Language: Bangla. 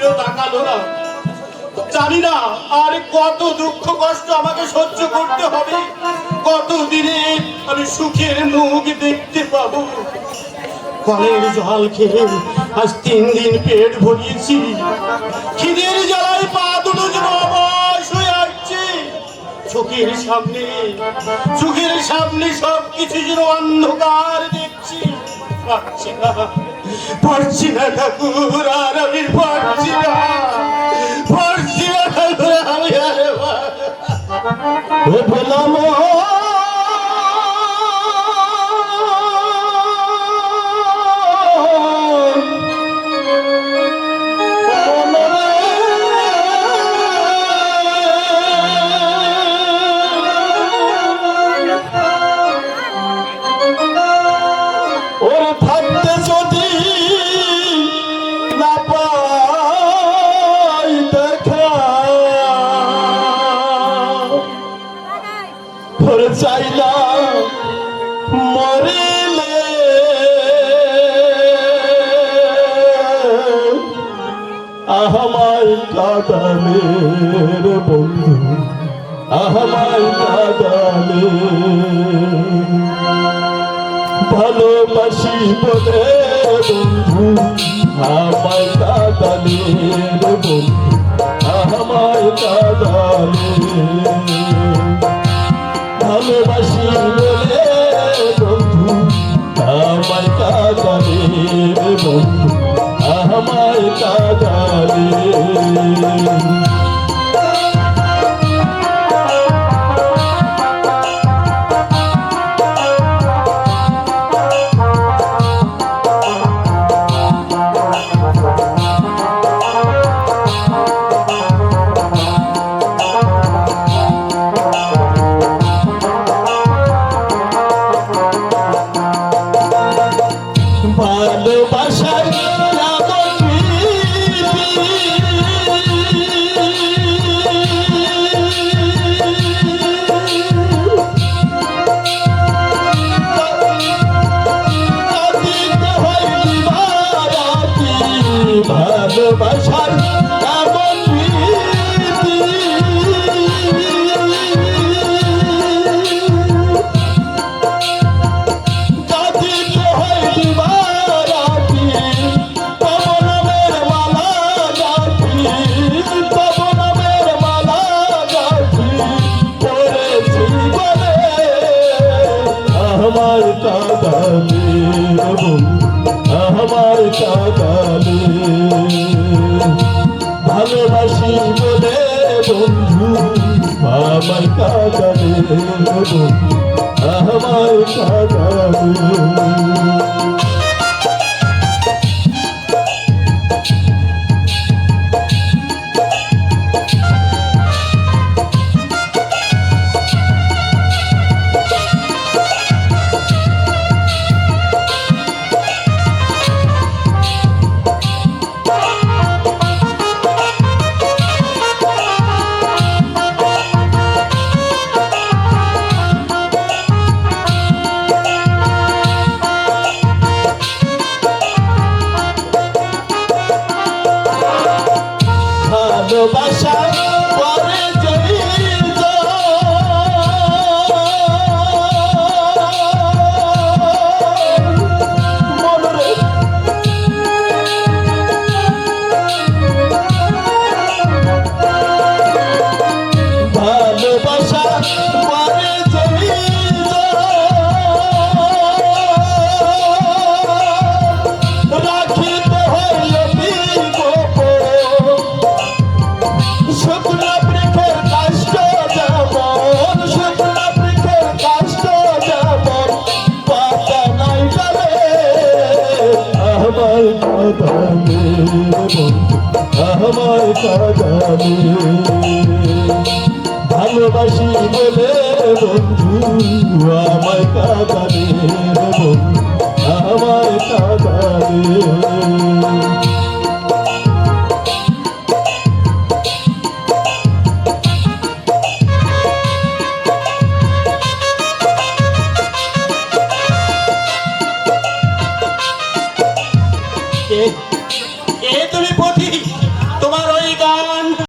ফিরেও তাকালো না। জানি না আর কত দুঃখ কষ্ট আমাকে সহ্য করতে হবে, কতদিনে আমি সুখের মুখ দেখতে পাবো। কলের জল খেয়ে আজ 3 দিন পেট ভরিয়েছি, খিদের জ্বালায় পা দুটো যেন অবশ হয়ে আসছে। চোখের সামনে সবকিছু যেন অন্ধকার দেখছি। পারছি না ঠাকুর, আর আমি পারছি না ঠাকুর, আমি আর বললাম চাইলা মরিলে আহমাই কাদালের বন্ধু, আহমাই কাদালে ভালোবাসি বলে বন্ধু, আমায় কাদালের বন্ধু, আমায় কাদালে ভালোবাসি বলে বন্ধু, আমায় কাদালে বন্ধু, আমায় কাদালে। ভালোবাসার ভালোবাসার আমার কাদালে আমার কাদালে ভালোবাসি বলে বন্ধু, আমার কাদালে বন্ধু, আমার কাদালে। ভালোবাসা পরে ভালোবাসা পরে রাখিতে হইল শুকনা বৃক্ষের কাষ্ট যেমন, শুকনা বৃক্ষের কাষ্ট যেমন পাতা নাই ডালে, আমার কাদালে বন্ধু, আমার কাদালে ভালোবাসি বলে বন্ধু, আমায় কাদালে বন্ধু, আমায় কাদালে।